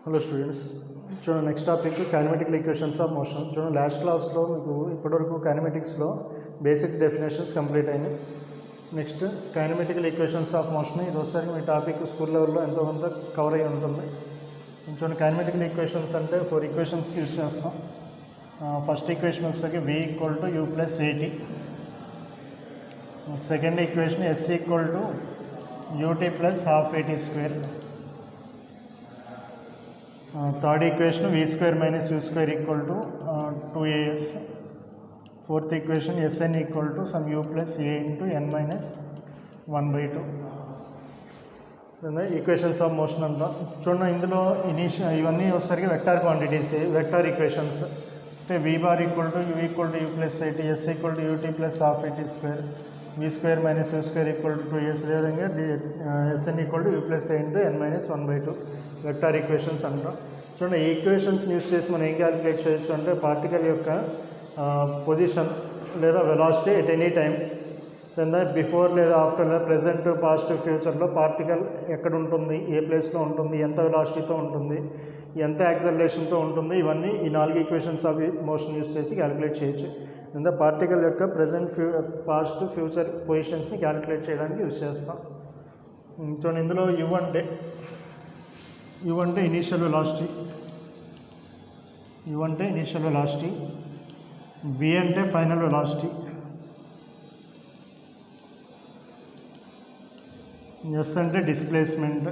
Hello students, చూడండి next topic kinematical equations of motion. చూడండి last క్లాస్లో మీకు ఇప్పటివరకు కైనమెటిక్స్లో బేసిక్స్ డెఫినేషన్స్ కంప్లీట్ అయినాయి. Next kinematical equations of motion ఈరోజుసారి మీ టాపిక్ స్కూల్ లెవెల్లో ఎంతో కొంత కవర్ అయి ఉంటుంది. చూడండి కైనమెటికల్ ఈక్వేషన్స్ అంటే 4 ఈక్వేషన్స్ యూజ్ చేస్తాం. ఫస్ట్ ఈక్వేషన్ వచ్చేసరికి v = u + at. Second equation s = ut + ½ at². Third equation v² - u² = 2as. Fourth equation Sn = some u + a × n - 1/2. Equations of motion అంతా చూడండి. ఇందులో ఇవన్నీ వచ్చేసరికి వెక్టార్ క్వాంటిటీస్, వెక్టార్ ఈక్వేషన్స్. అంటే v bar = u = u + at, s = ut + ½ at², v² - u² = 2s. అదేవిధంగా Sn = u + a × n - 1/2 vector equations అంటాం. చూడండి ఈ ఈక్వేషన్స్ని యూజ్ చేసి మనం ఏం క్యాలిక్యులేట్ చేయొచ్చు అంటే పార్టికల్ యొక్క పొజిషన్ లేదా velocity at any time, before లేదా ఆఫ్టర్ లేదా ప్రెజెంట్, పాస్ట్, ఫ్యూచర్లో పార్టికల్ ఎక్కడ ఉంటుంది, ఏ ప్లేస్లో ఉంటుంది, ఎంత వెలాసిటీతో ఉంటుంది, ఎంత యాక్సలరేషన్తో ఉంటుంది, ఇవన్నీ ఈ 4 ఈక్వేషన్స్ ఆఫ్ మోషన్ యూజ్ చేసి క్యాలిక్యులేట్ చేయొచ్చు. పార్టికల్ యొక్క ప్రెజెంట్, పాస్ట్, ఫ్యూచర్ పొజిషన్స్ని క్యాలిక్యులేట్ చేయడానికి యూజ్ చేస్తాం. చూడండి ఇందులో u అంటే ఇనీషియల్ వెలాసిటీ, v అంటే ఫైనల్ వెలాసిటీ, s అంటే displacement,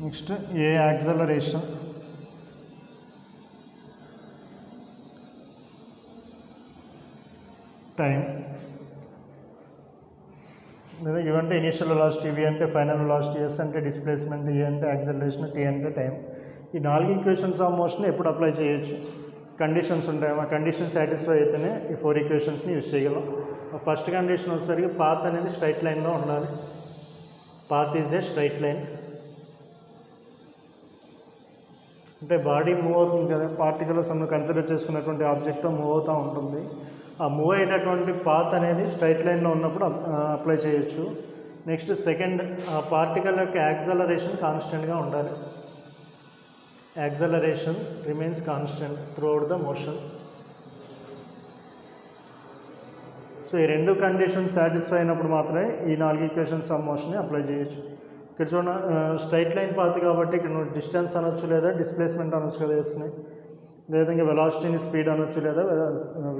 next a acceleration, time. లేదా u అంటే ఇనీషియల్ వెలాసిటీ, v అంటే ఫైనల్ వెలాసిటీ, s అంటే డిస్ప్లేస్మెంట్, a అంటే యాక్సలరేషన్, t అంటే టైం. ఈ 4 ఈక్వేషన్స్ ఆఫ్ మోషన్ ఎప్పుడు అప్లై చేయొచ్చు? కండిషన్స్ ఉంటాయి. ఆ కండిషన్ సాటిస్ఫై అయితేనే ఈ 4 ఈక్వేషన్స్ని యూజ్ చేయగలం. ఫస్ట్ కండిషన్ వచ్చేసరికి పాత్ అనేది స్ట్రైట్ లైన్లో ఉండాలి. Path is a straight line. అంటే బాడీ మూవ్ అవుతుంది కదా, పార్టికల్స్ మనం కన్సిడర్ చేసుకున్నటువంటి ఆబ్జెక్ట్ మూవ్ అవుతూ ఉంటుంది. ఆ మూవ్ అయ్యేటటువంటి పాత్ అనేది స్ట్రైట్ లైన్లో ఉన్నప్పుడు అప్లై చేయొచ్చు. నెక్స్ట్ సెకండ్, ఆ పార్టికల్ యొక్క యాక్సలరేషన్ కాన్స్టెంట్గా ఉండాలి. Acceleration remains constant throughout the motion. So ఈ 2 కండిషన్స్ సాటిస్ఫై అయినప్పుడు మాత్రమే ఈ 4 ఈక్వేషన్స్ ఆఫ్ మోషన్ని అప్లై చేయొచ్చు. ఇక్కడ చూడండి స్ట్రైట్ లైన్ పాత్ కాబట్టి ఇక్కడ నువ్వు డిస్టెన్స్ అనొచ్చు లేదా డిస్ప్లేస్మెంట్ అనొచ్చు కదా వేస్తున్నాయి. అదేవిధంగా వెలాసిటీని స్పీడ్ అనొచ్చు లేదా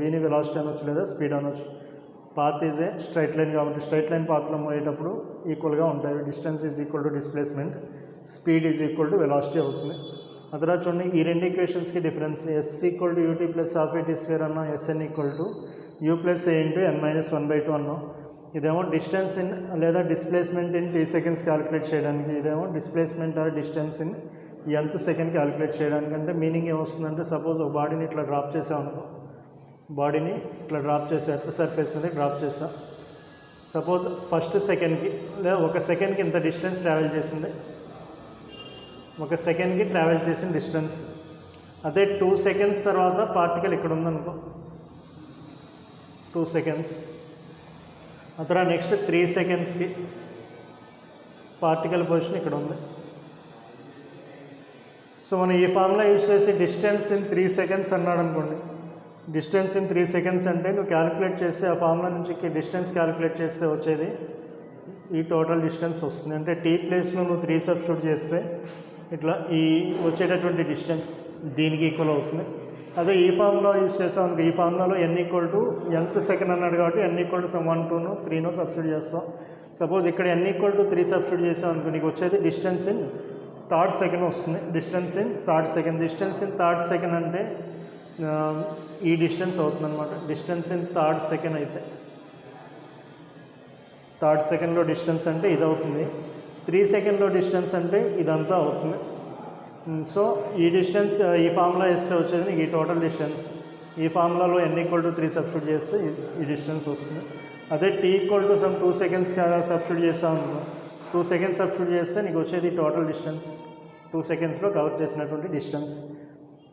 వీని వెలాసిటీ అనొచ్చు లేదా స్పీడ్ అనొచ్చు. Path is a straight line కాబట్టి స్ట్రైట్ లైన్ పాత్లో పోయేటప్పుడు ఈక్వల్గా ఉంటాయి. Distance is equal to displacement, speed is equal to velocity అవుతుంది. ఆ తర్వాత చూడండి ఈ 2 ఈక్వేషన్స్కి డిఫరెన్స్ s = ut + ½ at² అన్నాం, Sn = u + a × n - 1/2 అన్నాం. ఇదేమో డిస్టెన్స్ ఇన్ లేదా displacement in t seconds calculate చేయడానికి, ఇదేమో displacement or distance in nth second calculate చేయడానికి. అంటే మీనింగ్ ఏమొస్తుందంటే సపోజ్ ఒక బాడీని ఇట్లా డ్రాప్ చేసామనుకో, బాడీని ఇట్లా డ్రాప్ చేసా, ఎర్త్ సర్ఫేస్ మీద డ్రాప్ చేసా. సపోజ్ ఫస్ట్ సెకండ్కి లేదా ఒక సెకండ్కి ఇంత డిస్టెన్స్ ట్రావెల్ చేసింది, ఒక సెకండ్కి ట్రావెల్ చేసిన డిస్టెన్స్. అదే 2 సెకండ్స్ తర్వాత పార్టికల్ ఇక్కడ ఉందనుకో, 2 సెకండ్స్. ఆ తర్వాత నెక్స్ట్ 3 సెకండ్స్కి పార్టికల్ పొజిషన్ ఇక్కడ ఉంది. సో మనం ఈ ఫార్ములా యూజ్ చేసి డిస్టెన్స్ ఇన్ 3 సెకండ్స్ అన్నాడు అనుకోండి. డిస్టెన్స్ ఇన్ 3 సెకండ్స్ అంటే నువ్వు క్యాలిక్యులేట్ చేస్తే ఆ ఫార్ములా నుంచి డిస్టెన్స్ క్యాలిక్యులేట్ చేస్తే వచ్చేది ఈ టోటల్ డిస్టెన్స్ వస్తుంది. అంటే t ప్లేస్లో నువ్వు 3 సబ్స్టిట్యూట్ చేస్తే ఇట్లా ఈ వచ్చేటటువంటి డిస్టెన్స్ దీనికి ఈక్వల్ అవుతుంది. అదే ఈ ఫార్ములా యూజ్ చేసాం అనుకో, ఈ ఫార్ములాలో n = nth సెకండ్ అన్నాడు కాబట్టి n = some 1, 2, 3 సబ్స్టిట్యూట్ చేస్తాం. సపోజ్ ఇక్కడ n = 3 సబ్స్టిట్యూట్ చేసాం అనుకో, నీకు వచ్చేది డిస్టెన్స్ ఇన్ థర్డ్ సెకండ్ వస్తుంది. డిస్టెన్స్ ఇన్ థర్డ్ సెకండ్ అంటే ఈ డిస్టెన్స్ అవుతుంది అనమాట. డిస్టెన్స్ ఇన్ థర్డ్ సెకండ్ అయితే థర్డ్ సెకండ్లో డిస్టెన్స్ అంటే ఇది అవుతుంది. 3 సెకండ్లో డిస్టెన్స్ అంటే ఇదంతా అవుతుంది. సో ఈ డిస్టెన్స్ ఈ ఫార్ములా వేస్తే వచ్చేది నీకు ఈ టోటల్ డిస్టెన్స్. ఈ ఫార్ములాలో n = 3 సబ్స్టిట్యూట్ చేస్తే ఈ డిస్టెన్స్ వస్తుంది. అదే t = some 2 సెకండ్స్ సబ్స్టిట్యూట్ చేస్తాం అనుకో, 2 సెకండ్స్ సబ్స్టిట్యూట్ చేస్తే నీకు వచ్చేది టోటల్ డిస్టెన్స్, 2 సెకండ్స్లో కవర్ చేసినటువంటి డిస్టెన్స్.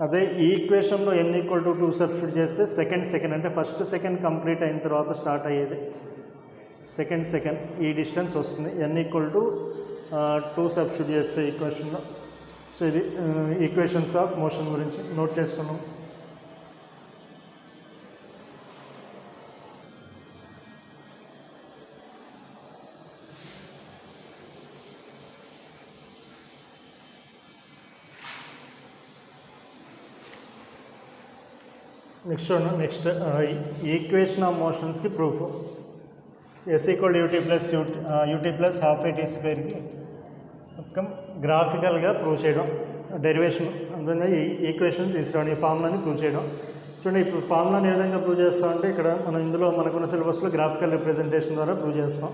అదే ఈ ఈక్వేషన్లో n = 2 సబ్స్టిట్యూట్ చేస్తే సెకండ్ అంటే ఫస్ట్ సెకండ్ కంప్లీట్ అయిన తర్వాత స్టార్ట్ అయ్యేది సెకండ్ ఈ డిస్టెన్స్ వస్తుంది. n = 2 సబ్స్టిట్యూట్ చేస్తే ఈక్వేషన్లో. సో ఇది ఈక్వేషన్స్ ఆఫ్ మోషన్ గురించి నోట్ చేసుకున్నాం. నెక్స్ట్ ఈక్వేషన్ ఆఫ్ మోషన్స్కి proof. S = ut plus half a t స్క్వేర్కి గ్రాఫికల్గా ప్రూవ్ చేయడం, డెరివేషన్ అందులో ఈ ఈక్వేషన్ తీసుకురావడం, ఈ ఫార్ములాని ప్రూవ్ చేయడం. చూడండి, ఇప్పుడు ఫార్ములాని ఏ విధంగా ప్రూవ్ చేస్తామంటే ఇక్కడ మనం ఇందులో మనకున్న సిలబస్లో గ్రాఫికల్ రిప్రజెంటేషన్ ద్వారా ప్రూవ్ చేస్తాం.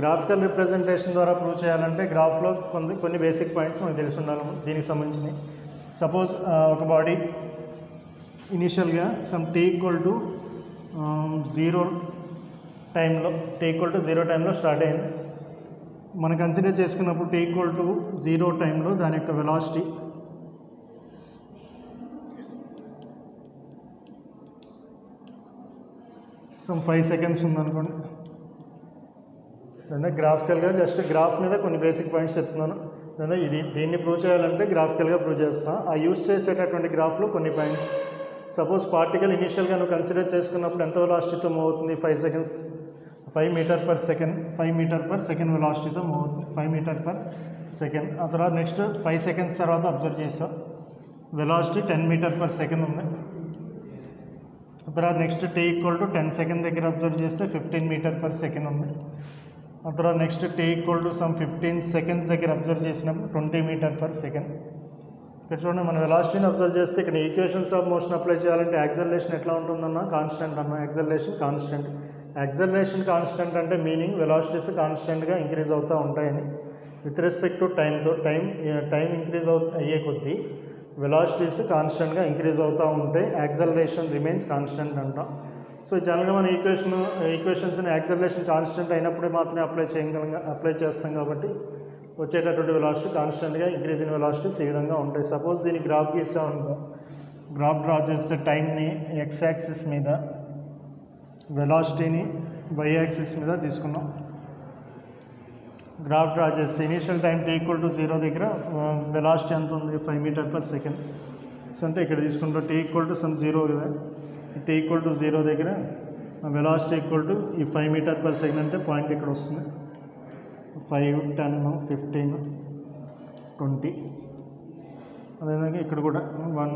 గ్రాఫికల్ రిప్రజెంటేషన్ ద్వారా ప్రూవ్ చేయాలంటే గ్రాఫ్లో కొన్ని బేసిక్ పాయింట్స్ మనకు తెలిసి ఉండాలి దీనికి సంబంధించినవి. సపోజ్ ఒక బాడీ ఇనీషియల్గా సమ్ t = 0 టైంలో స్టార్ట్ అయింది. మనం కన్సిడర్ చేసుకున్నప్పుడు t = 0 టైంలో దాని యొక్క వెలాసిటీ సమ్ 5 సెకండ్స్ ఉందనుకోండి. దాన్ని గ్రాఫికల్గా జస్ట్ గ్రాఫ్ మీద కొన్ని బేసిక్ పాయింట్స్ చెప్తున్నాను. దీన్ని ప్రూవ్ చేయాలంటే గ్రాఫికల్గా ప్రూవ్ చేస్తాం. ఆ యూజ్ చేసేటటువంటి గ్రాఫ్లో కొన్ని పాయింట్స్. సపోజ్ పార్టికల్ ఇనీషియల్గా నువ్వు కన్సిడర్ చేసుకున్నప్పుడు ఎంత వెలాసిటీతో మూవ్ అవుతుంది? 5 మీటర్ పర్ సెకండ్ వెలాసిటీతో మూవ్ అవుతుంది. 5 మీటర్ పర్ సెకండ్. ఆ తర్వాత నెక్స్ట్ 5 సెకండ్స్ తర్వాత అబ్జర్వ్ చేస్తాం, వెలాసిటీ 10 మీటర్ పర్ సెకండ్ ఉంది. ఆ తర్వాత నెక్స్ట్ t = 10 సెకండ్ దగ్గర అబ్జర్వ్ చేస్తే 15 మీటర్ పర్ సెకండ్ ఉంది. ఆ తర్వాత నెక్స్ట్ t = సమ్ 15 సెకండ్స్ దగ్గర అబ్జర్వ్ చేసినప్పుడు 20 మీటర్ పర్ సెకండ్. ఇక్కడ చూడండి, మన వెలాసిటీని అబ్జర్వ్ చేస్తే ఇక్కడ ఈక్వేషన్స్ ఆఫ్ మోషన్ అప్లై చేయాలంటే యాక్సలరేషన్ ఎట్లా ఉంటుందన్నా కాన్స్టెంట్ అన్న. యాక్సలరేషన్ కాన్స్టెంట్ అంటే మీనింగ్ వెలాసిటీస్ కాన్స్టెంట్గా ఇంక్రీజ్ అవుతూ ఉంటాయని. With respect to time increase అయ్యే కొద్దీ వెలాసిటీస్ కాన్స్టెంట్గా ఇంక్రీజ్ అవుతూ ఉంటే యాక్సలరేషన్ రిమైన్స్ కాన్స్టెంట్ అంటాం. సో జనరల్గా మన ఈక్వేషన్స్ని యాక్సలరేషన్ కాన్స్టెంట్ అయినప్పుడే మాత్రమే అప్లై చేస్తాం కాబట్టి వచ్చేటటువంటి వెలాసిటీ కాన్స్టెంట్గా ఇంక్రీజ్ ఇన్ వెలాసిటీస్ ఈ విధంగా ఉంటాయి. సపోజ్ దీన్ని గ్రాఫ్ గీసామనుకో, గ్రాఫ్ డ్రా చేస్తే టైంని x యాక్సిస్ మీద, వెలాసిటీని y యాక్సిస్ మీద తీసుకున్నాం. గ్రాఫ్ డ్రా చేస్తే ఇనీషియల్ టైం t = 0 దగ్గర వెలాసిటీ ఎంత ఉంది? 5 మీటర్ పర్ సెకండ్. సో అంటే ఇక్కడ తీసుకుంటాం t = సమ్ 0 కదా, t = 0 దగ్గర వెలాసిటీ ఈ 5 మీటర్ పర్ సెకండ్ అంటే పాయింట్ ఇక్కడ వస్తుంది. 5, 10, 15, 20. అదేవిధంగా ఇక్కడ కూడా 1.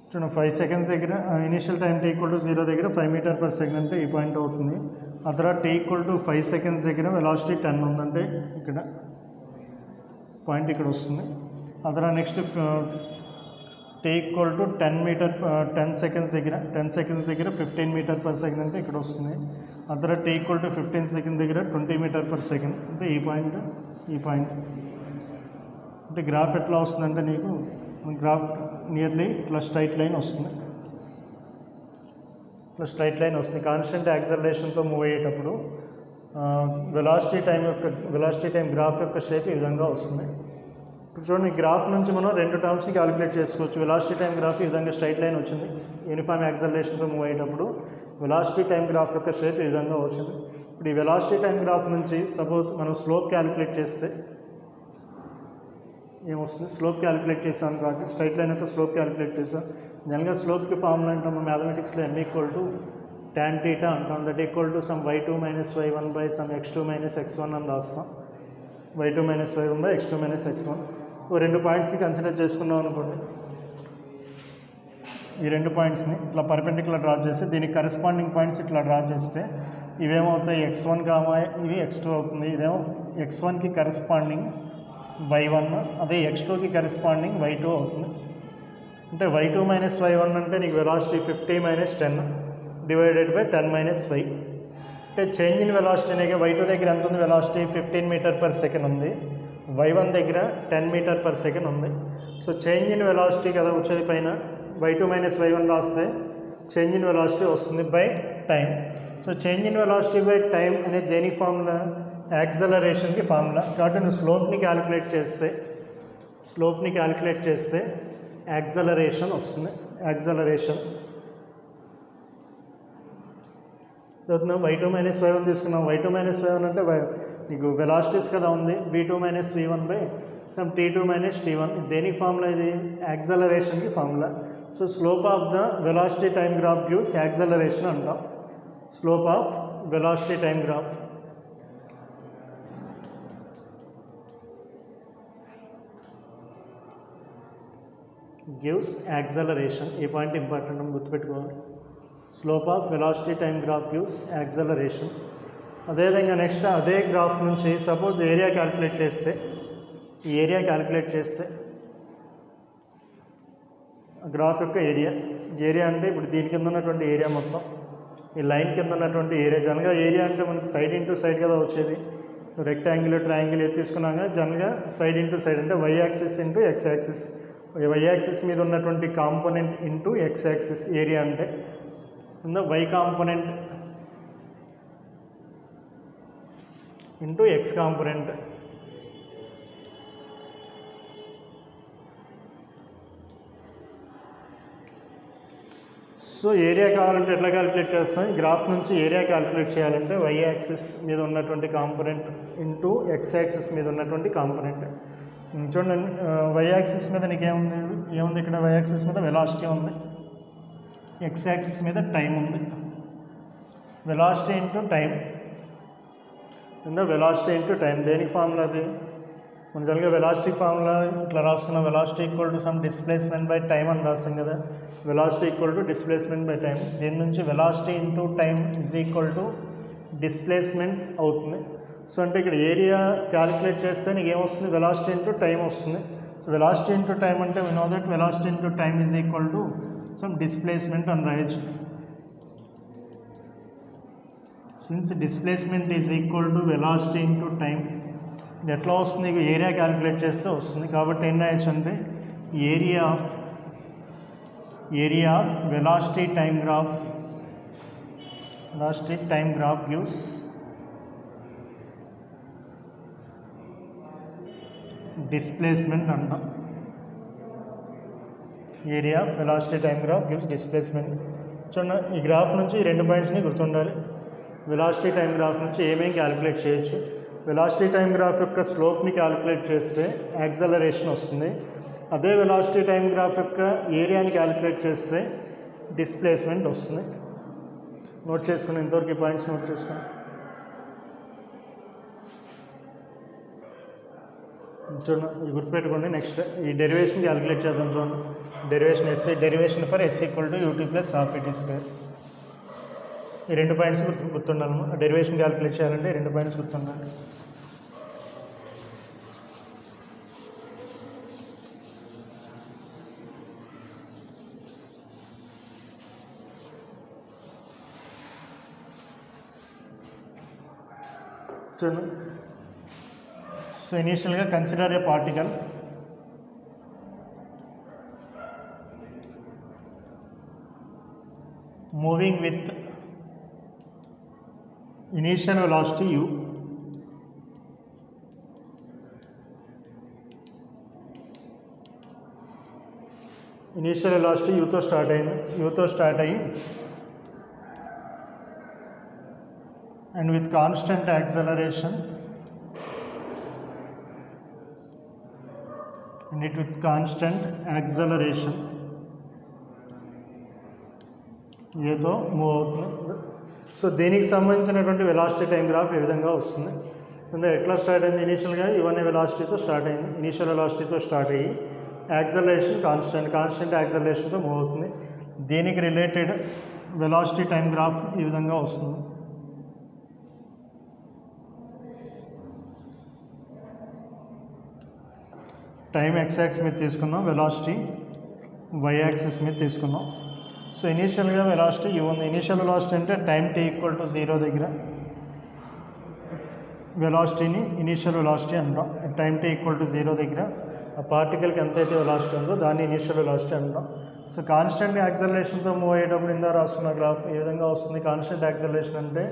చూడండి, 5 సెకండ్స్ దగ్గర ఇనీషియల్ టైం t = 0 దగ్గర 5 మీటర్ పర్ సెకండ్ అంటే ఈ పాయింట్ అవుతుంది. ఆ తర్వాత t = 5 సెకండ్స్ దగ్గర వెలాసిటీ 10 ఉందంటే ఇక్కడ పాయింట్ ఇక్కడ వస్తుంది. ఆ తర్వాత నెక్స్ట్ t = 10 సెకండ్స్ దగ్గర 15 మీటర్ పర్ సెకండ్ అంటే ఇక్కడ వస్తుంది. ఆ తర్వాత t = 15 సెకండ్ దగ్గర 20 మీటర్ పర్ సెకండ్ అంటే ఈ పాయింట్ అంటే గ్రాఫ్ ఎట్లా వస్తుందంటే నీకు గ్రాఫ్ నియర్లీ ఇట్లా స్ట్రైట్ లైన్ వస్తుంది. కాన్స్టెంట్ యాక్సలరేషన్తో మూవ్ అయ్యేటప్పుడు వెలాసిటీ టైం గ్రాఫ్ యొక్క షేప్ ఈ విధంగా వస్తుంది. ఇప్పుడు చూడండి, గ్రాఫ్ నుంచి మనం 2 టర్మ్స్ని క్యాలిక్యులేట్ చేసుకోవచ్చు. వెలాసిటీ టైం గ్రాఫ్ ఈ విధంగా స్ట్రైట్ లైన్ వచ్చింది. యూనిఫామ్ యాక్సలరేషన్తో మూవ్ అయ్యేటప్పుడు వెలాసిటీ టైం గ్రాఫ్ యొక్క షేప్ ఈ విధంగా వచ్చింది. ఇప్పుడు ఈ వెలాసిటీ టైం గ్రాఫ్ నుంచి సపోజ్ మనం స్లోప్ క్యాలిక్యులేట్ చేస్తే ఏమొస్తుంది? స్లోప్ క్యాలిక్యులేట్ చేసాం కాబట్టి స్ట్రైట్ లైన్ యొక్క స్లోప్ క్యాలిక్యులేట్ చేసాం. జనరల్గా స్లోప్కి ఫార్ములా అంటాం మ్యాథమెటిక్స్లో m = tan θ అంటాం. That = some y2 - y1 by some x2 - x1 అని రాస్తాం. y2 - y1 by x2 - x1. 2 పాయింట్స్ని కన్సిడర్ చేసుకున్నాం అనుకోండి. ఈ 2 పాయింట్స్ని ఇట్లా పర్పెండిక్యులర్ డ్రా చేసి దీనికి కరెస్పాండింగ్ పాయింట్స్ ఇట్లా డ్రా చేస్తే ఇవేమవుతాయి? x1, ఇవి x2 అవుతుంది. ఇదేమో x1కి కరెస్పాండింగ్ y1, అదే x2కి కరెస్పాండింగ్ y2 అవుతుంది. అంటే y2 - y1 అంటే నీకు వెలాసిటీ 50 - 10 డివైడెడ్ బై 10 - 5. అంటే చేంజ్ ఇన్ వెలాసిటీనే. y2 దగ్గర ఎంత ఉంది? వెలాసిటీ 15 మీటర్ పర్ సెకండ్ ఉంది. y1 దగ్గర 10 మీటర్ పర్ సెకండ్ ఉంది. సో చేంజ్ ఇన్ వెలాసిటీ కదా వచ్చేది పైన. y2 - y1 రాస్తే చేంజ్ ఇన్ వెలాసిటీ వస్తుంది by time. So change in velocity by time అనేది దేనికి ఫార్ములా? యాక్సలరేషన్కి ఫార్ములా. కాబట్టి నువ్వు స్లోప్ని క్యాలిక్యులేట్ చేస్తే యాక్సలరేషన్ వస్తుంది. చదువుతున్నాం y2 మైనస్ y1 తీసుకున్నాం. y2 మైనస్ y1 అంటే నీకు వెలాసిటీస్ కదా ఉంది, v2 minus v1 by some t2 minus t1. దేనికి ఫార్ములా ఇది? యాక్సలరేషన్కి formula. So slope of the velocity time graph gives acceleration అంటాం. Slope of velocity time graph gives acceleration. ఈ పాయింట్ ఇంపార్టెంట్ అని గుర్తుపెట్టుకోవాలి. Slope of velocity time graph gives acceleration. అదేవిధంగా next అదే graph నుంచి సపోజ్ ఏరియా క్యాలిక్యులేట్ చేస్తే, ఈ area calculate చేస్తే గ్రాఫ్ యొక్క ఏరియా అంటే ఇప్పుడు దీని కింద ఉన్నటువంటి ఏరియా మొత్తం, ఈ లైన్ కింద ఉన్నటువంటి ఏరియా. జనరల్గా ఏరియా అంటే మనకి సైడ్ ఇంటూ సైడ్ కదా వచ్చేది. రెక్టాంగిల్ ట్రయాంగిల్ ఏది తీసుకున్నాం కానీ జనరల్గా సైడ్ ఇంటూ సైడ్ అంటే y axis into x axis. Y axis మీద ఉన్నటువంటి component into x axis area అంటే y component into x component. So area కావాలంటే ఎట్లా క్యాలిక్యులేట్ చేస్తాం? ఈ గ్రాఫ్ నుంచి ఏరియా క్యాలిక్యులేట్ చేయాలంటే వై యాక్సిస్ మీద ఉన్నటువంటి కాంపోనెంట్ ఇంటూ ఎక్స్ యాక్సిస్ మీద ఉన్నటువంటి కాంపోనెంట్. చూడండి, వై యాక్సిస్ మీద నీకు ఏముంది ఇక్కడ? వై యాక్సిస్ మీద వెలాసిటీ ఉంది, ఎక్స్ యాక్సిస్ మీద టైం ఉంది. Velocity into time velocity into time దేనికి ఫార్ములా అది? మన జనరల్గా వెలాసిటీ ఫార్ములా ఇట్లా రాసుకున్న velocity equal to some displacement by time అని రాస్తాం కదా. Velocity equal to displacement by time. దీని నుంచి velocity into time is equal to displacement అవుతుంది. సో అంటే ఇక్కడ ఏరియా క్యాలిక్యులేట్ చేస్తే నీకు ఏమొస్తుంది? వెలాసిటీ ఇంటూ టైం వస్తుంది. సో వెలాసిటీ ఇంటూ టైం అంటే we know that velocity into time is equal to some displacement అని రాయొచ్చు. Since displacement is equal to velocity into time, ఇది ఎట్లా వస్తుంది? ఏరియా క్యాలిక్యులేట్ చేస్తే వస్తుంది. కాబట్టి ఏం రాయొచ్చు అంటే area of velocity time graph gives displacement అంటాం. Area of velocity time graph gives displacement. చూడండి, ఈ గ్రాఫ్ నుంచి ఈ రెండు పాయింట్స్ని గుర్తుండాలి. వెలాసిటీ టైమ్ గ్రాఫ్ నుంచి ఏమేమి క్యాలిక్యులేట్ చేయొచ్చు? వెలాసిటీ టైమ్ గ్రాఫ్ యొక్క స్లోప్ని క్యాలిక్యులేట్ చేస్తే యాక్సలరేషన్ వస్తుంది. అదే వెలాసిటీ టైమ్ గ్రాఫ్ యొక్క ఏరియాని క్యాలిక్యులేట్ చేస్తే డిస్ప్లేస్మెంట్ వస్తుంది. నోట్ చేసుకుని ఇంతవరకు ఈ పాయింట్స్ నోట్ చేసుకుని చూడండి, ఇది గుర్తుపెట్టుకోండి. నెక్స్ట్ ఈ డెరివేషన్ క్యాలిక్యులేట్ చేద్దాం. చూడండి, derivation for S equal to UT plus half AT square. ఈ రెండు పాయింట్స్ గుర్తుండాలి. డెరివేషన్ క్యాలిక్యులేట్ చేయాలంటే ఈ రెండు పాయింట్స్ గుర్తుండాలి. చూడండి, సో ఇనీషియల్గా consider a particle moving with initial velocity u, initial velocity యూతో స్టార్ట్ అయ్యి అండ్ విత్ కాన్స్టెంట్ యాక్సలరేషన్ ఏదో మూవ్ అవుతుంది. సో దీనికి సంబంధించినటువంటి వెలాసిటీ టైం గ్రాఫ్ ఏ విధంగా వస్తుంది? ఎట్లా స్టార్ట్ అయింది? ఇనీషియల్గా ఇవన్నీ వెలాసిటీతో స్టార్ట్ అయింది. ఇనీషియల్ వెలాసిటీతో స్టార్ట్ అయ్యి యాక్సలరేషన్ కాన్స్టెంట్ యాక్సలరేషన్తో మూవ్ అవుతుంది. దీనికి రిలేటెడ్ వెలాసిటీ టైం గ్రాఫ్ ఈ విధంగా వస్తుంది. టైం ఎక్స్ యాక్సిస్ మీద తీసుకున్నాం, వెలాసిటీ వై యాక్సిస్ మీద తీసుకున్నాం. సో ఇనీషియల్గా వెలాసిటీ ఉంది. ఇనీషియల్ వెలాసిటీ అంటే టైం t ఈక్వల్ టు 0 దగ్గర వెలాసిటీని ఇనీషియల్ వెలాసిటీ అంటాం. టైం t ఈక్వల్ టు 0 దగ్గర ఆ పార్టికల్కి ఎంతైతే వెలాసిటీ ఉందో దాన్ని ఇనీషియల్ వెలాసిటీ అంటాం. సో కాన్స్టెంట్ యాక్సలరేషన్తో మూవ్ అయ్యేటప్పుడు ఇందా రాస్తున్న గ్రాఫ్ ఏ విధంగా వస్తుంది? కాన్స్టెంట్ యాక్సలరేషన్ అంటే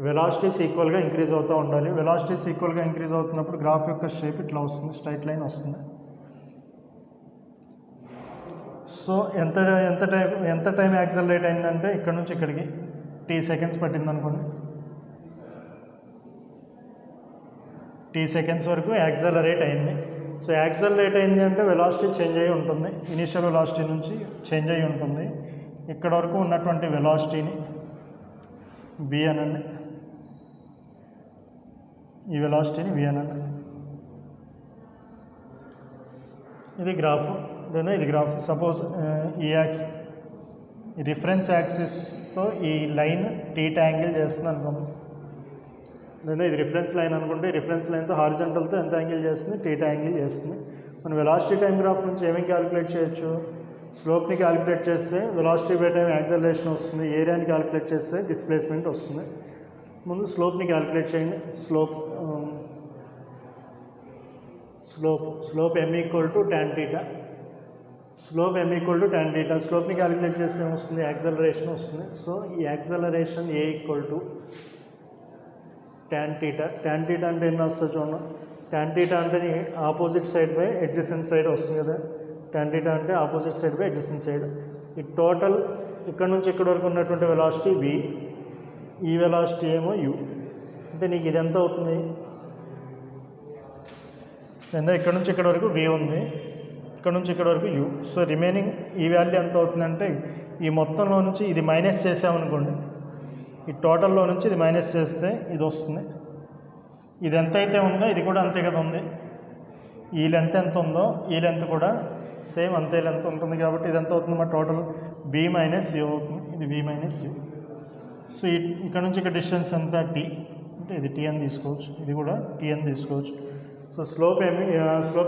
వెలాసిటీస్ ఈక్వల్గా ఇంక్రీజ్ అవుతూ ఉండాలి. వెలాసిటీస్ ఈక్వల్గా ఇంక్రీజ్ అవుతున్నప్పుడు గ్రాఫ్ యొక్క షేప్ ఇట్లా వస్తుంది, స్ట్రైట్ లైన్ వస్తుంది. సో ఎంత టైం యాక్సలరేట్ అయిందంటే ఇక్కడ నుంచి ఇక్కడికి t సెకండ్స్ పట్టింది అనుకోండి, t సెకండ్స్ వరకు యాక్సలరేట్ అయింది. సో యాక్సలరేట్ అయింది అంటే వెలాసిటీ చేంజ్ అయ్యి ఉంటుంది, ఇనిషియల్ వెలాసిటీ నుంచి చేంజ్ అయ్యి ఉంటుంది. ఇక్కడ వరకు ఉన్నటువంటి వెలాసిటీని v అనండి, ఈ వెలాసిటీని v అనండి. ఇది గ్రాఫ్, ఇది గ్రాఫ్. సపోజ్ ఈ రిఫరెన్స్ యాక్సిస్తో ఈ లైన్ టీటా యాంగిల్ చేస్తుంది అనుకోండి, లేదా ఇది రిఫరెన్స్ లైన్ అనుకుంటే రిఫరెన్స్ లైన్తో హారిజంటల్తో ఎంత యాంగిల్ చేస్తుంది, టీటా యాంగిల్ చేస్తుంది. మనం వెలాసిటీ టైం గ్రాఫ్ నుంచి ఏమేమి క్యాలిక్యులేట్ చేయొచ్చు, స్లోప్ని క్యాలిక్యులేట్ చేస్తే వెలాసిటీ బై టైం యాక్సలరేషన్ వస్తుంది, ఏరియాని క్యాలిక్యులేట్ చేస్తే డిస్ప్లేస్మెంట్ వస్తుంది. ముందు స్లోప్ని క్యాలిక్యులేట్ చేయండి. Slope m equal to tan θ, slope m equal to tan θ. స్లోప్ని క్యాలిక్యులేట్ చేస్తే ఏమొస్తుంది, యాక్సలరేషన్ వస్తుంది. సో ఈ acceleration a equal to tan θ. tan θ అంటే ఎన్ని వస్తుంది చూడండి, tan θ అంటే opposite side by adjacent side వస్తుంది కదా, tan θ అంటే opposite side by adjacent side. ఈ టోటల్ ఇక్కడ నుంచి ఇక్కడ వరకు ఉన్నటువంటి వెలాసిటీ v, ఈ వెలాసిటీ ఏమో u. అంటే నీకు ఇది ఎంత అవుతుంది, ఇక్కడ నుంచి ఇక్కడ వరకు v ఉంది, ఇక్కడ నుంచి ఇక్కడ వరకు u. సో రిమైనింగ్ ఈ వాల్యూ ఎంత అవుతుందంటే, ఈ మొత్తంలో నుంచి ఇది మైనస్ చేసామనుకోండి, ఈ టోటల్లో నుంచి ఇది మైనస్ చేస్తే ఇది వస్తుంది. ఇది ఎంత అయితే ఉందో ఇది కూడా అంతే కదా ఉంది, ఈ లెంత్ ఎంత ఉందో ఈ లెంత్ కూడా సేమ్ అంతే లెంత్ ఉంటుంది. కాబట్టి ఇది ఎంత అవుతుంది, మా టోటల్ v మైనస్ u అవుతుంది, ఇది v మైనస్ u. సో ఇక్కడ నుంచి ఇక్కడ డిస్టెన్స్ ఎంత t, అంటే ఇది t అని తీసుకోవచ్చు, ఇది కూడా t అని తీసుకోవచ్చు. సో స్లోప్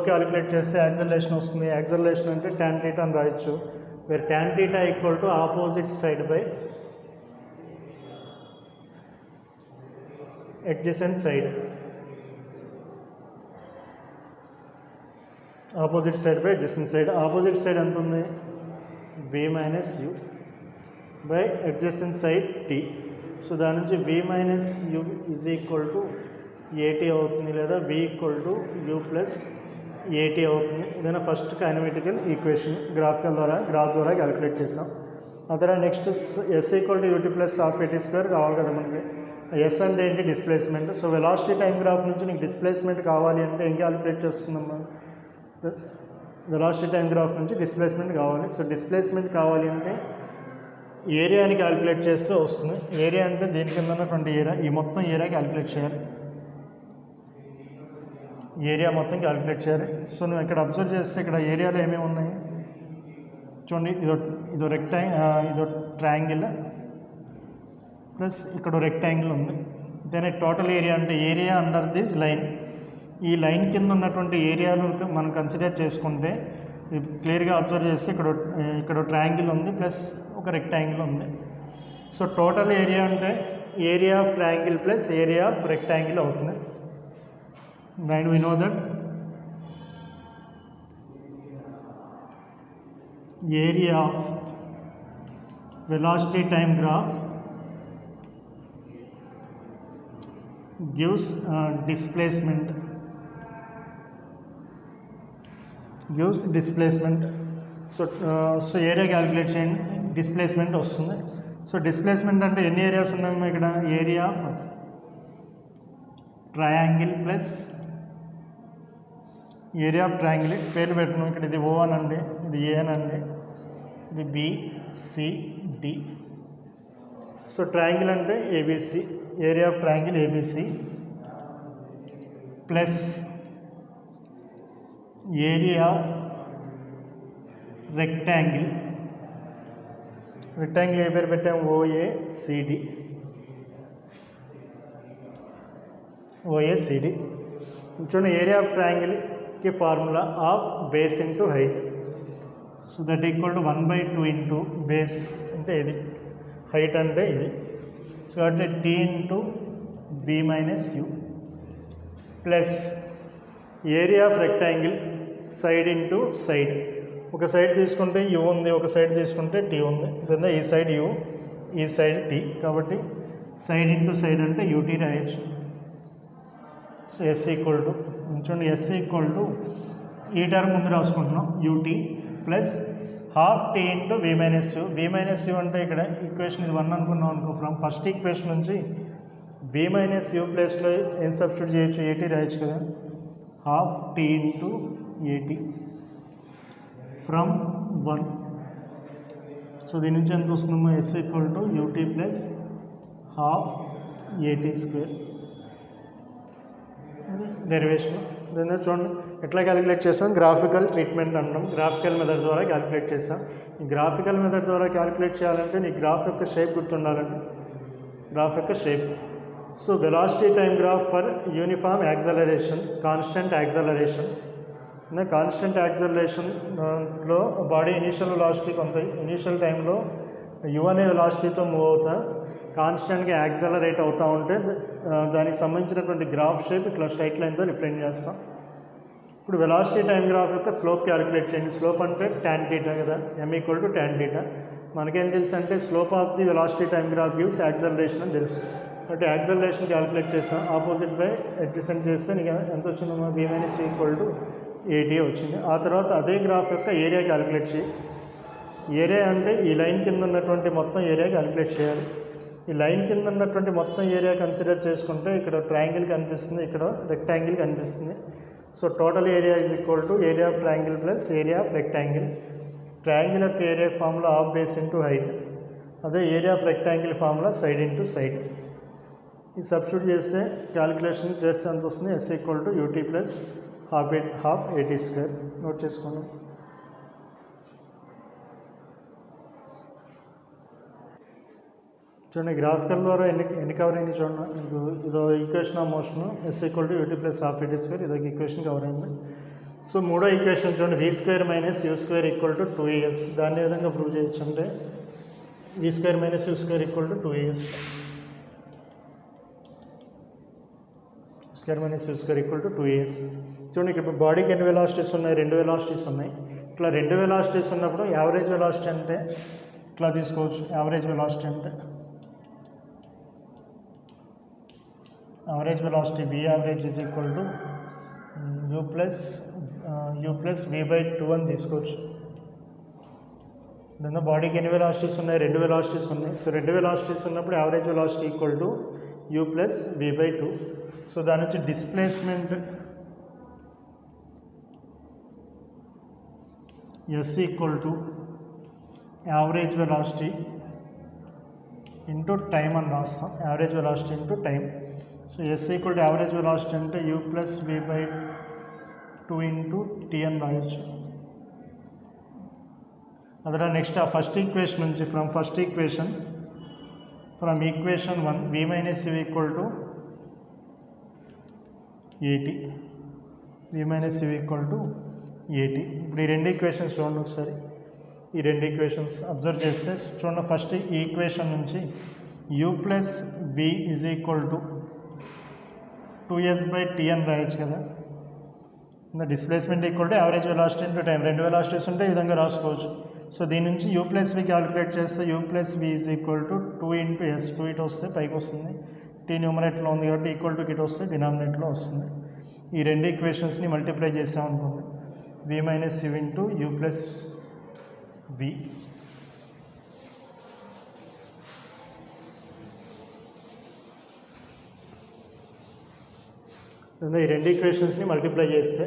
క్యాలిక్యులేట్ చేస్తే యాక్సలరేషన్ వస్తుంది. యాక్సలరేషన్ అంటే tan θ అని రాయొచ్చు, where tan θ equal to opposite side by adjacent side, opposite side by adjacent side. Opposite side ఎంత ఉంది, v minus u by adjacent side t. So దాని నుంచి v minus u is equal to at అవుతుంది, లేదా v equal to u plus at అవుతుంది. ఇదైనా first kinematical equation graph ద్వారా calculate చేసాం. ఆ తర్వాత next s equal to ut plus half at square కావాలి కదా మనకి. ఎస్ అంటే ఏంటి, displacement. So velocity time graph నుంచి నీకు డిస్ప్లేస్మెంట్ కావాలి అంటే ఏం క్యాలిక్యులేట్ చేస్తుందమ్మా, వెలాసిటీ టైం గ్రాఫ్ నుంచి డిస్ప్లేస్మెంట్ కావాలి. సో డిస్ప్లేస్మెంట్ కావాలి అంటే ఏరియాని క్యాలిక్యులేట్ చేస్తే వస్తుంది. ఏరియా అంటే దీని కింద ఉన్నటువంటి ఏరియా, ఈ మొత్తం ఏరియా క్యాలిక్యులేట్ చేయాలి, ఏరియా మొత్తం క్యాలిక్యులేట్ చేయాలి. సో నువ్వు ఇక్కడ అబ్జర్వ్ చేస్తే ఇక్కడ ఏరియాలో ఏమేమి ఉన్నాయి చూడండి, ఇదో ట్రయాంగిల్ ప్లస్ ఇక్కడ రెక్టాంగిల్ ఉంది. దెన్ టోటల్ ఏరియా అంటే ఏరియా అండర్ దిస్ లైన్, ఈ లైన్ కింద ఉన్నటువంటి ఏరియాలు మనం కన్సిడర్ చేసుకుంటే క్లియర్గా అబ్జర్వ్ చేస్తే ఇక్కడ ట్రయాంగిల్ ఉంది ప్లస్ ఒక రెక్టాంగిల్ ఉంది. సో టోటల్ ఏరియా అంటే area of triangle plus area of rectangle అవుతుంది. And we know that area of velocity time graph gives displacement. So area calculate చేయండి, డిస్ప్లేస్మెంట్ వస్తుంది. సో డిస్ప్లేస్మెంట్ అంటే ఎన్ని ఏరియాస్ ఉన్నాయమ్మా ఇక్కడ, area of triangle plus area of triangle. పేర్లు పెట్టినాం, ఇక్కడ ఇది O అనండి, ఇది A అనండి, ఇది B, C, D. So triangle అంటే ABC, area of triangle ABC plus area of rectangle. Rectangle ఏ పేరు పెట్టాము, OACD. చూడండి, ఏరియా ఆఫ్ ట్రయాంగిల్కి formula of base into height. So that equal to 1/2 into base అంటే ఇది, హైట్ అంటే ఇది. సో అంటే t into v minus u plus area of rectangle side into side. ఒక సైడ్ తీసుకుంటే u ఉంది, ఒక సైడ్ తీసుకుంటే t ఉంది. లేదా ఈ సైడ్ u, ఈ సైడ్ t, కాబట్టి సైడ్ ఇంటూ సైడ్ అంటే ut రాయొచ్చు. సో s ఈక్వల్ టు, చూడండి s ఈక్వల్ టు ఈ టర్మ్ ముందు రాసుకుంటున్నాం ut plus half T into V minus U. V minus U అంటే ఇక్కడ ఈక్వేషన్ ఇది 1 అనుకున్నాం అనుకో. ఫ్రమ్ ఫస్ట్ ఈక్వేషన్ నుంచి వి మైనస్ యూ ప్లేస్లో ఏం సబ్స్టిట్యూట్ చేయొచ్చు, ఏటీ రాయొచ్చు కదా. Half T into AT from 1. So దీని నుంచి ఎంత వస్తుందమ్మా, S equal to UT plus half ఏటీ స్క్వేర్ డెరివేషన్. దీన్ని చూడండి ఎట్లా క్యాలిక్యులేట్ చేస్తాం, గ్రాఫికల్ ట్రీట్మెంట్ అంటాం. గ్రాఫికల్ మెథడ్ ద్వారా క్యాలిక్యులేట్ చేస్తాం. ఈ గ్రాఫికల్ మెథడ్ ద్వారా క్యాలిక్యులేట్ చేయాలంటే నీ గ్రాఫ్ యొక్క షేప్ గుర్తుండాలండి, గ్రాఫ్ యొక్క shape. So velocity time graph for uniform acceleration, constant acceleration. Constant యాక్సలరేషన్లో బాడీ ఇనీషియల్ వెలాసిటీ కొంత ఇనీషియల్ టైంలో యు అనే వెలాసిటీతో మూవ్ అవుతా కాన్స్టెంట్గా యాక్సలరేట్ అవుతూ ఉంటే దానికి సంబంధించినటువంటి గ్రాఫ్ షేప్ ఇట్లా స్ట్రైట్ లైన్తో రిప్రజెంట్ చేస్తాం. ఇప్పుడు వెలాసిటీ టైం గ్రాఫ్ యొక్క స్లోప్ క్యాలిక్యులేట్ చేయండి. స్లోప్ అంటే tan θ కదా, m ఈక్వల్ టు tan θ. మనకేం తెలుసు అంటే slope of the velocity time graph gives acceleration అని తెలుసు. కాబట్టి యాక్సలరేషన్ క్యాలిక్యులేట్ చేస్తాం. ఆపోజిట్ బై అడ్జసెంట్ చేస్తే నీకు ఎంత వచ్చిందమ్మా, v minus equal to AT వచ్చింది. ఆ తర్వాత అదే గ్రాఫ్ యొక్క ఏరియా క్యాలిక్యులేట్ చేయి. ఏరియా అంటే ఈ లైన్ కింద ఉన్నటువంటి మొత్తం ఏరియా క్యాలిక్యులేట్ చేయాలి. ఈ లైన్ కింద ఉన్నటువంటి మొత్తం ఏరియా కన్సిడర్ చేసుకుంటే ఇక్కడ ట్రయాంగిల్ కనిపిస్తుంది, ఇక్కడ రెక్టాంగిల్ కనిపిస్తుంది. So total area is equal to area of triangle plus area of rectangle. Triangle యొక్క area formula half base into height, అదే area of rectangle formula side into side. ఈ substitute చేస్తే calculation చేస్తే ఎంత వస్తుంది, s equal to UT plus half ఏటీ square. Note చేసుకోండి. చూడండి గ్రాఫికల్ ద్వారా ఎన్ని కవర్ అయింది చూడండి. మీకు ఇదో equation of motion s equal to UT plus half ఏటీ స్క్వేర్, ఇదొక ఈక్వేషన్ కవర్ అయింది. సో మూడో ఈక్వేషన్ చూడండి, v square minus u square equal to 2as. దాన్ని విధంగా ప్రూవ్ చేయొచ్చు అంటే v square minus u square equal to 2as. Square minus u square equal to 2as. చూడండి ఇక్కడ బాడీకి ఎన్ని వెలాసిటీస్ ఉన్నాయి, 2 వెలాసిటీస్ ఉన్నాయి. ఇట్లా 2 వెలాసిటీస్ ఉన్నప్పుడు యావరేజ్ వెలాసిటీ అంటే ఇట్లా తీసుకోవచ్చు. యావరేజ్ వెలాసిటీ అంటే average velocity v average is equal to u plus v/2 అని తీసుకోవచ్చు. దాంట్లో బాడీకి ఎన్ని వెలాసిటీస్ ఉన్నాయి, 2 వెలాసిటీస్ ఉన్నాయి. సో 2 వెలాసిటీస్ ఉన్నప్పుడు average velocity equal to u plus v/2. So దాని నుంచి displacement s equal to average velocity into time అని రాస్తాం. Average velocity into time. So s equal to average velocity అంటే u plus v/2 into t అని రాయొచ్చు. అదే next ఆ first equation నుంచి from equation 1 v minus u equal to AT. v minus u equal to AT. ఇప్పుడు ఈ 2 equations చూడండి ఒకసారి. ఈ 2 ఈక్వేషన్స్ అబ్జర్వ్ చేస్తే చూడండి, ఫస్ట్ ఈ ఈక్వేషన్ నుంచి u plus v is equal to 2s/t అని రాయొచ్చు కదా. Displacement equal to average velocity into time. 2 velocities ఉంటే ఈ విధంగా రాసుకోవచ్చు. సో దీని నుంచి u ప్లస్ v క్యాలిక్యులేట్ చేస్తే u plus v is equal to 2 into s. 2 ఇటు వస్తే పైకి వస్తుంది, t న్యూమరేటర్లో ఉంది కాబట్టి ఈక్వల్ టు ఇటు వస్తే డినామినేటర్లో వస్తుంది. ఈ 2 ఈక్వేషన్స్ని మల్టిప్లై చేసామనుకోండి, v minus u into u plus v. ఈ 2 ఈక్వేషన్స్ని మల్టిప్లై చేస్తే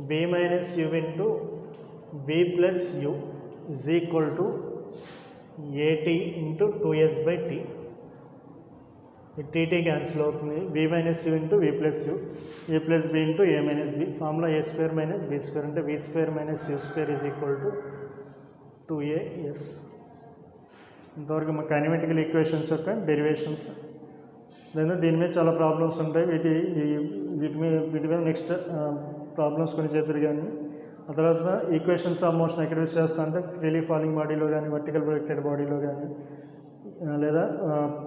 v minus u into v plus u is equal to AT into 2s/t. ఈ tt క్యాన్సిల్ అవుతుంది. v minus u into v plus u, a plus b into a minus b. Formula a square minus b square అంటే v square minus u square is equal to 2as. ఇంతవరకు మా కైనమెటికల్ equations యొక్క derivations. దీని మీద చాలా problems ఉంటాయి. వీటి మీద నెక్స్ట్ ప్రాబ్లమ్స్ కొన్ని చేతులు కానీ. ఆ తర్వాత ఈక్వేషన్స్ ఆఫ్ మోషన్ ఎక్కడ యూజ్ చేస్తా అంటే ఫ్రీలీ ఫాలింగ్ బాడీలో కానీ, వర్టికల్ ప్రొజెక్టెడ్ బాడీలో కానీ, లేదా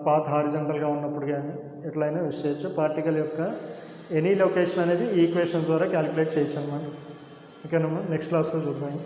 పాత్ హారిజంటల్గా ఉన్నప్పుడు కానీ ఎట్లయినా యూజ్ చేయొచ్చు. పార్టికల్ యొక్క ఎనీ లొకేషన్ అనేది ఈక్వేషన్స్ ద్వారా క్యాలిక్యులేట్ చేయొచ్చు అన్నమాట. ఓకేనమ్మా, నెక్స్ట్ క్లాస్లో చూద్దాం.